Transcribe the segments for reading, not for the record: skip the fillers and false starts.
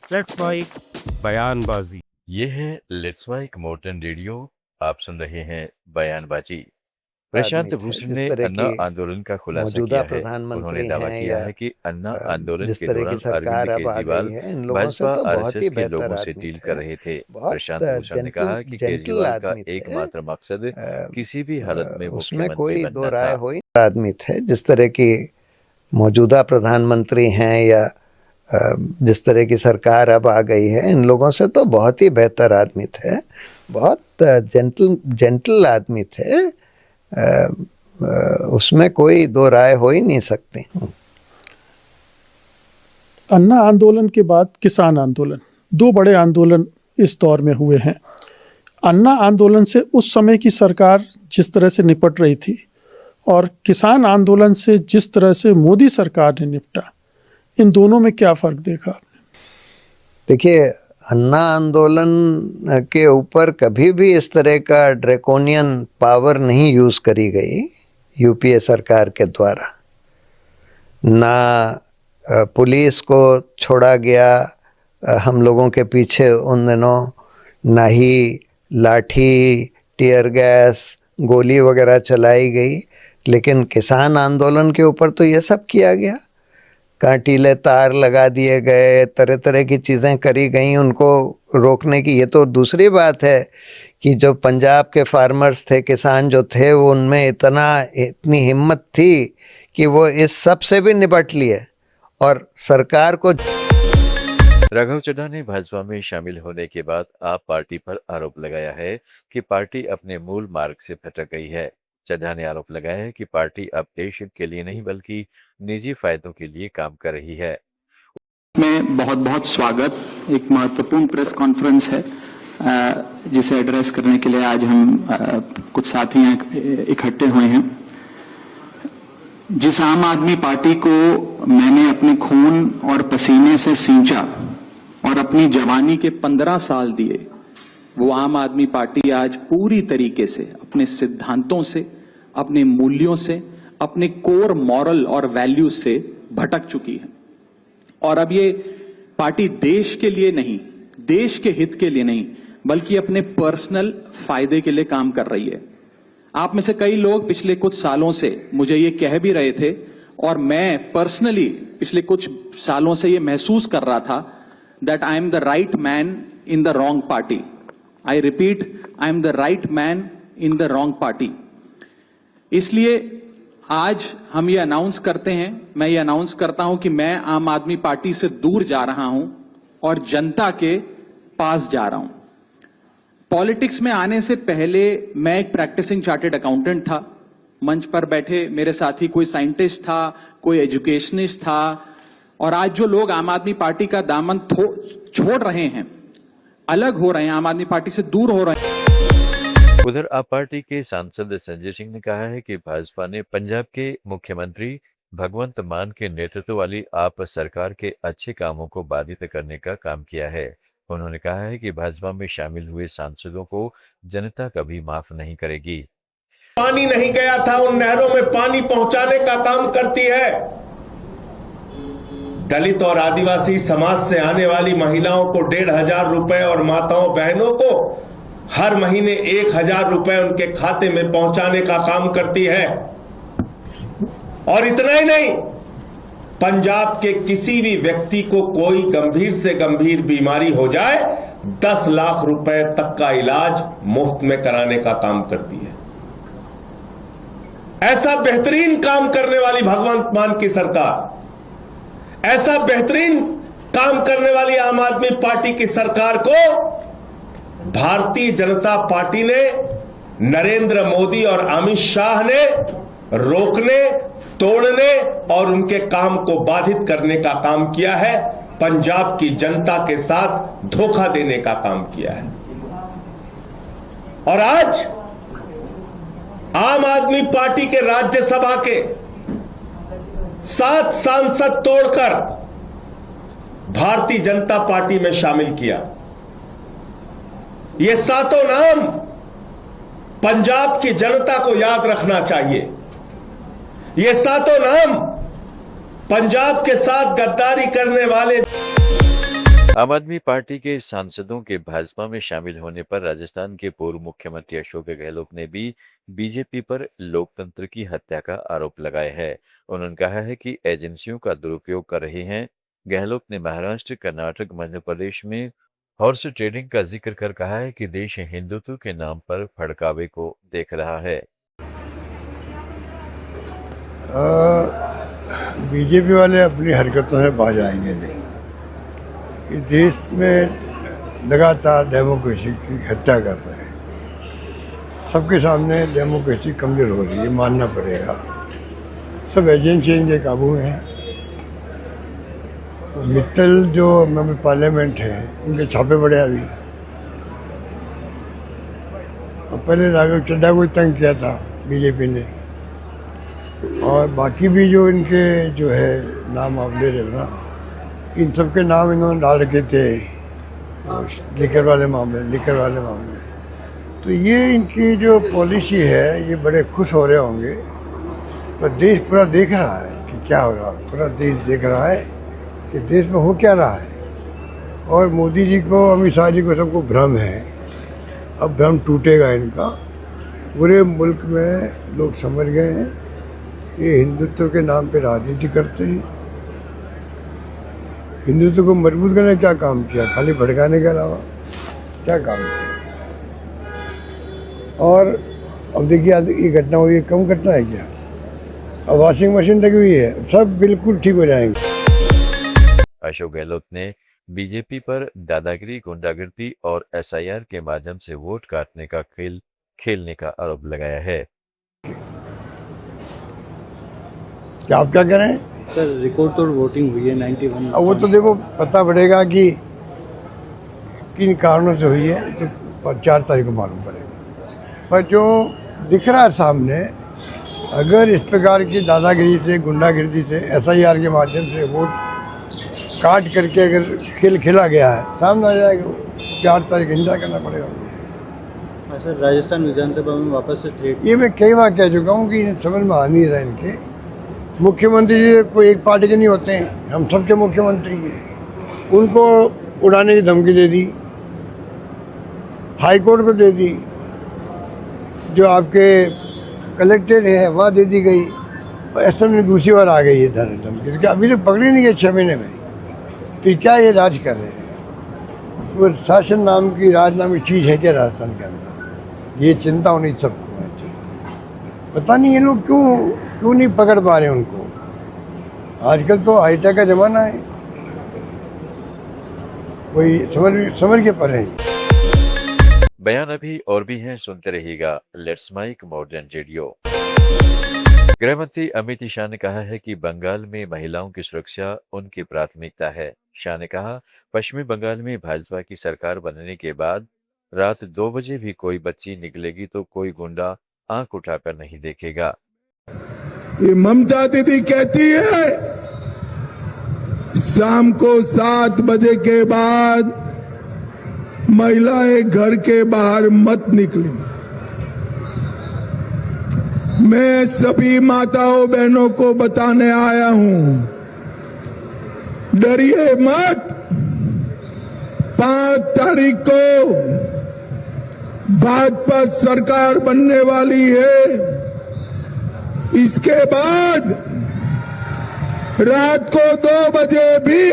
Let's bike बयानबाजी। ये है लेट्स बाइक मॉडर्न रेडियो। आप सुन रहे हैं बयानबाजी। आदमी प्रशांत थे, भूषण जिस ने तरह अन्ना की आंदोलन का खुलासा मौजूदा किया है। उन्होंने प्रधानमंत्री दावा हैं किया या है कि अन्ना आंदोलन जिस के तरह की दौरान अरविंद सरकार अब आ गई केजरीवाल है, इन लोगों से भाजपा तो बहुत आरएसएस ही के बेहतर लोगों से आदमी डील कर थे। रहे थे। बहुत प्रशांत भूषण ने जेंटल कहा कि जेंटल केजरीवाल का आदमी थे। एकमात्र मकसद किसी भी हालत में उसमें मुख्यमंत्री कोई दो बनना राय था। हो ही आदमी थे। जिस तरह की मौजूदा प्रधानमंत्री हैं या जिस तरह की सरकार अब आ गई है, इन लोगों से तो बहुत ही बेहतर आदमी थे। बहुत जेंटल आदमी थे। उसमें कोई दो राय हो ही नहीं सकती। अन्ना आंदोलन के बाद किसान आंदोलन, दो बड़े आंदोलन इस दौर में हुए हैं। अन्ना आंदोलन से उस समय की सरकार जिस तरह से निपट रही थी और किसान आंदोलन से जिस तरह से मोदी सरकार ने निपटा, इन दोनों में क्या फर्क देखा? देखिए, अन्ना आंदोलन के ऊपर कभी भी इस तरह का ड्रैकोनियन पावर नहीं यूज करी गई यूपीए सरकार के द्वारा। ना पुलिस को छोड़ा गया हम लोगों के पीछे उन दिनों, ना ही लाठी, टीयर गैस, गोली वगैरह चलाई गई। लेकिन किसान आंदोलन के ऊपर तो ये सब किया गया। कांटीले तार लगा दिए गए, तरह तरह की चीज़ें करी गई उनको रोकने की। ये तो दूसरी बात है कि जो पंजाब के फार्मर्स थे, किसान जो थे, वो उनमें इतनी हिम्मत थी कि वो इस सब से भी निपट लिए और सरकार को। राघव चड्ढा ने भाजपा में शामिल होने के बाद आप पार्टी पर आरोप लगाया है कि पार्टी अपने मूल मार्ग से भटक गई है। चड्ढा ने आरोप लगाया है कि पार्टी अब देश हित के लिए नहीं बल्कि निजी फायदों के लिए काम कर रही है। में बहुत बहुत स्वागत। एक महत्वपूर्ण प्रेस कॉन्फ्रेंस है जिसे एड्रेस करने के लिए आज हम कुछ साथी इकट्ठे हुए हैं। जिस आम आदमी पार्टी को मैंने अपने खून और पसीने से सींचा और अपनी जवानी के 15 साल दिए, वो आम आदमी पार्टी आज पूरी तरीके से अपने सिद्धांतों से, अपने मूल्यों से, अपने कोर मॉरल और वैल्यूज से भटक चुकी है। और अब ये पार्टी देश के लिए नहीं, देश के हित के लिए नहीं, बल्कि अपने पर्सनल फायदे के लिए काम कर रही है। आप में से कई लोग पिछले कुछ सालों से मुझे ये कह भी रहे थे और मैं पर्सनली पिछले कुछ सालों से ये महसूस कर रहा था that I am the right man in the wrong party. I repeat, I am the right man in the wrong party. इसलिए आज हम ये अनाउंस करते हैं, मैं ये अनाउंस करता हूं कि मैं आम आदमी पार्टी से दूर जा रहा हूं और जनता के पास जा रहा हूं। पॉलिटिक्स में आने से पहले मैं एक प्रैक्टिसिंग चार्टर्ड अकाउंटेंट था। मंच पर बैठे मेरे साथी कोई साइंटिस्ट था, कोई एजुकेशनिस्ट था, और आज जो लोग आम आदमी पार्टी का दामन छोड़ रहे हैं, अलग हो रहे हैं, आम आदमी पार्टी से दूर हो रहे हैं। उधर आप पार्टी के सांसद संजय सिंह ने कहा है कि भाजपा ने पंजाब के मुख्यमंत्री भगवंत मान के नेतृत्व वाली आप सरकार के अच्छे कामों को बाधित करने का काम किया है। उन्होंने कहा है कि भाजपा में शामिल हुए सांसदों को जनता कभी माफ नहीं करेगी। पानी नहीं गया था, उन नहरों में पानी पहुंचाने का काम करती है। दलित और आदिवासी समाज से आने वाली महिलाओं को 1,500 रुपए और माताओं बहनों को हर महीने 1,000 रुपए उनके खाते में पहुंचाने का काम करती है। और इतना ही नहीं, पंजाब के किसी भी व्यक्ति को कोई गंभीर से गंभीर बीमारी हो जाए, 10 लाख रुपए तक का इलाज मुफ्त में कराने का काम करती है। ऐसा बेहतरीन काम करने वाली भगवंत मान की सरकार, ऐसा बेहतरीन काम करने वाली आम आदमी पार्टी की सरकार को भारतीय जनता पार्टी ने, नरेंद्र मोदी और अमित शाह ने रोकने, तोड़ने और उनके काम को बाधित करने का काम किया है। पंजाब की जनता के साथ धोखा देने का काम किया है। और आज आम आदमी पार्टी के राज्यसभा के 7 सांसद तोड़कर भारतीय जनता पार्टी में शामिल किया। ये 7 नाम पंजाब की जनता को याद रखना चाहिए। ये 7 नाम पंजाब के साथ गद्दारी करने वाले आम आदमी पार्टी के सांसदों के भाजपा में शामिल होने पर राजस्थान के पूर्व मुख्यमंत्री अशोक गहलोत ने भी बीजेपी पर लोकतंत्र की हत्या का आरोप लगाया है। उन्होंने कहा है कि एजेंसियों का दुरुपयोग कर रहे हैं। गहलोत ने महाराष्ट्र, कर्नाटक, मध्य प्रदेश में हॉर्स ट्रेडिंग का जिक्र कर कहा है कि देश हिंदुत्व के नाम पर भड़कावे को देख रहा है। बीजेपी वाले अपनी हरकतों से बाज आएंगे नहीं। कि देश में लगातार डेमोक्रेसी की हत्या कर रहे हैं। सबके सामने डेमोक्रेसी कमजोर हो रही है, मानना पड़ेगा। सब एजेंसी इनके काबू में है। तो मित्तल जो मेंबर पार्लियामेंट है, उनके छापे पड़े अभी। और पहले राघव चड्ढा को तंग किया था बीजेपी ने, और बाकी भी जो इनके जो है नाम आप ले रहे हो ना, इन सब के नाम इन्होंने डाल रखे थे लिकर वाले मामले। तो ये इनकी जो पॉलिसी है, ये बड़े खुश हो रहे होंगे, पर देश पूरा देख रहा है कि क्या हो रहा है। पूरा देश देख रहा है कि देश में हो क्या रहा है। और मोदी जी को, अमित शाह जी को, सबको भ्रम है। अब भ्रम टूटेगा इनका। पूरे मुल्क में लोग समझ गए हैं ये हिंदुत्व के नाम पे राजनीति करते हैं। हिंदुत्व को मजबूत करने का क्या काम किया? खाली भड़काने के अलावा क्या काम किया? और अब देखिए ये घटना हुई है, कम घटना है क्या? अब वॉशिंग मशीन लगी हुई है, सब बिल्कुल ठीक हो जाएंगे। अशोक गहलोत ने बीजेपी पर दादागिरी, गुंडागर्दी और एसआईआर के माध्यम से वोट काटने का खेल खेलने का आरोप लगाया है। क्या आप क्या कह रहे हैं? सर, रिकॉर्ड तोड़ वोटिंग हुई है 91। अब वो तो देखो पता पड़ेगा कि किन कारणों से हुई है, तो 4 तारीख को मालूम पड़ेगा। पर जो दिख रहा है सामने, अगर इस प्रकार की दादागिरी से, गुंडागिरी से, एसआईआर के माध्यम से वोट काट करके अगर खेल खेला गया है, सामने आ जाएगा। 4 तारीख इंतजार करना पड़ेगा। सर, राजस्थान विधानसभा में वापस से थ्रेट, ये मैं कई बार कह चुका हूँ कि समझ में आ नहीं रहा इनके। मुख्यमंत्री जी कोई एक पार्टी के नहीं होते हैं, हम सबके मुख्यमंत्री हैं। उनको उड़ाने की धमकी दे दी, हाई कोर्ट को दे दी, जो आपके कलेक्टेड है वहाँ दे दी गई, और असेंबली दूसरी बार आ गई है धमकी। अभी तक पकड़ी नहीं गई 6 महीने में। फिर क्या ये राज कर रहे हैं? वो शासन नाम की, राज नाम की चीज़ है क्या राजस्थान के अंदर? ये चिंता होनी सबको होनी चाहिए। पता नहीं ये लोग क्यों नहीं पकड़ पा रहे उनको। आजकल तो हाईटेक का ज़माना है, कोई समझ के परे है। बयान अभी और भी हैं, सुनते रहिएगा लेट्स माइक मॉडर्न रेडियो। गृह मंत्री अमित शाह ने कहा है कि बंगाल में महिलाओं की सुरक्षा उनकी प्राथमिकता है। शाह ने कहा, पश्चिमी बंगाल में भाजपा की सरकार बनने के बाद रात 2 बजे भी कोई बच्ची निकलेगी तो कोई गुंडा आंख उठाकर नहीं देखेगा। ये ममता दीदी कहती है शाम को 7 बजे के बाद महिलाएं घर के बाहर मत निकलें। मैं सभी माताओं बहनों को बताने आया हूं, डरिए मत। 5 तारीख को भाजपा सरकार बनने वाली है। इसके बाद रात को 2 बजे भी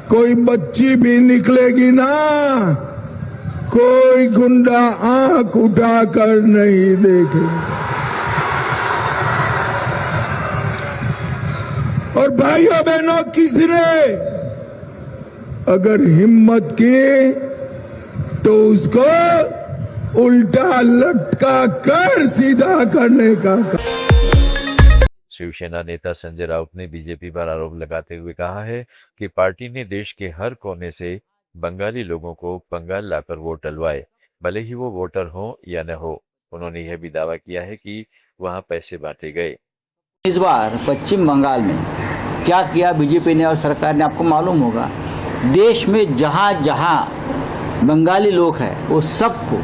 कोई बच्ची भी निकलेगी ना, कोई गुंडा आंख उठाकर नहीं देखेगा। और भाइयों बहनों, किसने अगर हिम्मत की तो उसको उल्टा लटका कर सीधा करने का। शिवसेना नेता संजय राउत ने बीजेपी पर आरोप लगाते हुए कहा है कि पार्टी ने देश के हर कोने से बंगाली लोगों को बंगाल लाकर वोट डलवाए, भले ही वो वोटर हो या न हो। उन्होंने यह भी दावा किया है कि वहां पैसे बांटे गए। इस बार पश्चिम बंगाल में क्या किया बीजेपी ने और सरकार ने, आपको मालूम होगा। देश में जहाँ जहाँ बंगाली लोग हैं वो सबको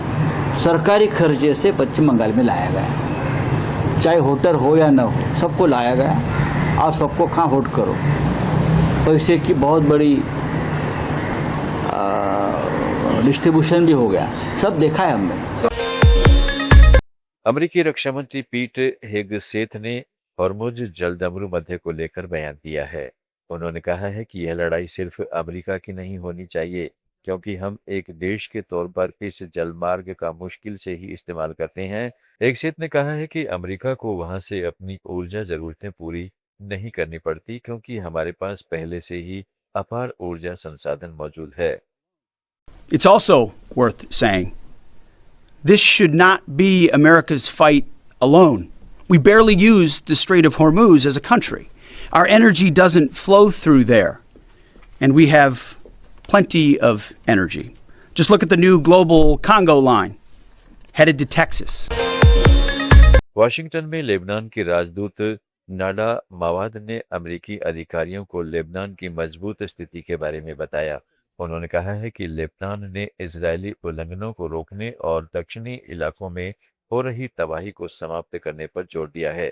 सरकारी खर्चे से पश्चिम बंगाल में लाया गया, चाहे वोटर हो या न हो, सबको लाया गया। आप सबको कहाँ वोट करो, पैसे की बहुत बड़ी डिस्ट्रीब्यूशन भी हो गया, सब देखा है हमने। अमेरिकी रक्षा मंत्री पीट हेगसेथ ने हॉर्मुज जलदमरू मध्य को लेकर बयान दिया है। उन्होंने कहा है कि यह लड़ाई सिर्फ अमेरिका की नहीं होनी चाहिए, क्योंकि हम एक देश के तौर पर इस जलमार्ग का मुश्किल से ही इस्तेमाल करते हैं। हेगसेथ ने कहा है कि अमेरिका को वहां से अपनी ऊर्जा जरूरतें पूरी नहीं करनी पड़ती, क्योंकि हमारे पास पहले से ही अपार ऊर्जा संसाधन मौजूद है। It's also worth saying, this should not be America's fight alone. We barely use the Strait of Hormuz as a country. Our energy doesn't flow through there, and we have plenty of energy. Just look at the new global Congo line headed to Texas. Washington में Lebanon के राजदूत नाडा मावाद ने अमेरिकी अधिकारियों को Lebanon की मजबूत स्थिति के बारे में बताया। उन्होंने कहा है कि लेबनान ने इजरायली उल्लंघनों को रोकने और दक्षिणी इलाकों में हो रही तबाही को समाप्त करने पर जोर दिया है।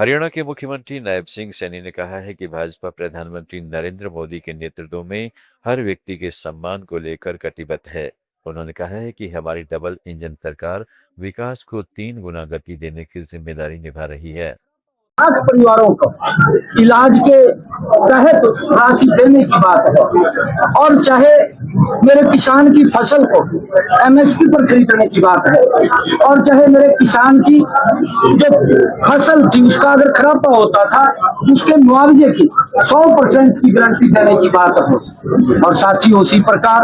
हरियाणा के मुख्यमंत्री नायब सिंह सैनी ने कहा है कि भाजपा प्रधानमंत्री नरेंद्र मोदी के नेतृत्व में हर व्यक्ति के सम्मान को लेकर कटिबद्ध है। उन्होंने कहा है कि हमारी डबल इंजन सरकार विकास को 3 गुना गति देने की जिम्मेदारी निभा रही है। लाख परिवारों को इलाज के तहत राशि देने की बात है, और चाहे मेरे किसान की फसल को एमएसपी पर खरीदने की बात है, और चाहे मेरे किसान की जो फसल थी उसका अगर खराबा होता था उसके मुआवजे की 100% की गारंटी देने की बात है। और साथ ही उसी प्रकार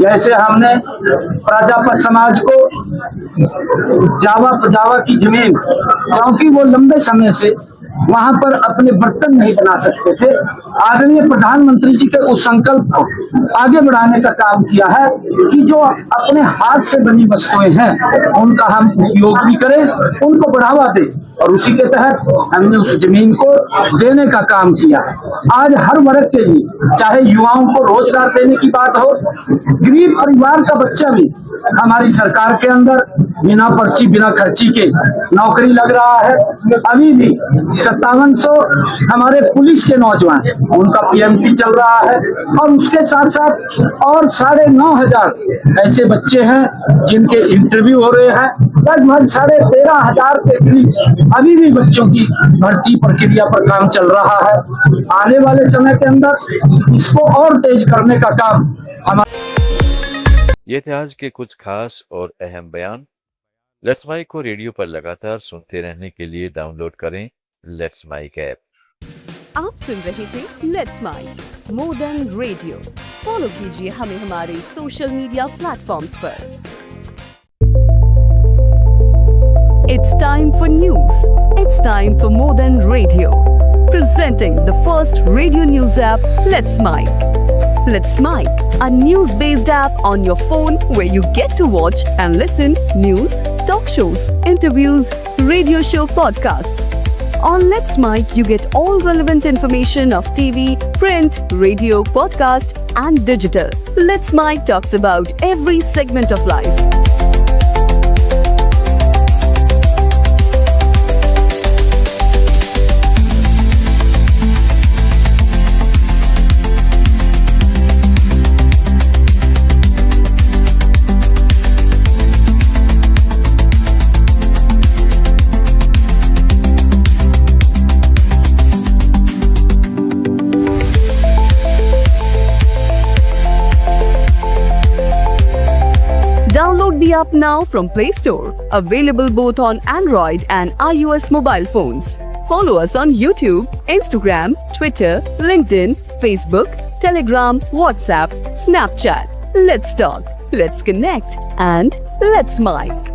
जैसे हमने प्रजापत समाज को जावा की जमीन, क्योंकि वो लंबे समय से वहां पर अपने बर्तन नहीं बना सकते थे, आदरणीय प्रधानमंत्री जी के उस संकल्प को आगे बढ़ाने का काम किया है कि जो अपने हाथ से बनी वस्तुएं हैं उनका हम उपयोग भी करें, उनको बढ़ावा दें, और उसी के तहत हमने उस जमीन को देने का काम किया। आज हर वर्ग के लिए, चाहे युवाओं को रोजगार देने की बात हो, गरीब परिवार का बच्चा भी हमारी सरकार के अंदर बिना पर्ची बिना खर्ची के नौकरी लग रहा है। अभी भी 5700 हमारे पुलिस के नौजवान उनका पीएमटी चल रहा है, और उसके साथ साथ और 9,500 ऐसे बच्चे हैं जिनके इंटरव्यू हो रहे हैं। लगभग 13,500 के करीब अभी भी बच्चों की भर्ती प्रक्रिया पर काम चल रहा है। आने वाले समय के अंदर इसको और तेज करने का काम हमारा। ये थे आज के कुछ खास और अहम बयान। लेट्स माइक को रेडियो पर लगातार सुनते रहने के लिए डाउनलोड करें लेट्स माइक ऐप। आप सुन रहे थे let's mike more than radio. Follow कीजिए हमें हमारे सोशल मीडिया प्लेटफॉर्म्स पर। It's time for news. It's time for More Than Radio. Presenting the first radio news app, Let's Mic. Let's Mic, a news-based app on your phone where you get to watch and listen news, talk shows, interviews, radio show podcasts. On Let's Mic, you get all relevant information of TV, print, radio, podcast, and digital. Let's Mic talks about every segment of life. Download the app now from Play Store. Available both on Android and iOS mobile phones. Follow us on YouTube, Instagram, Twitter, LinkedIn, Facebook, Telegram, WhatsApp, Snapchat. Let's talk, let's connect, and let's mic.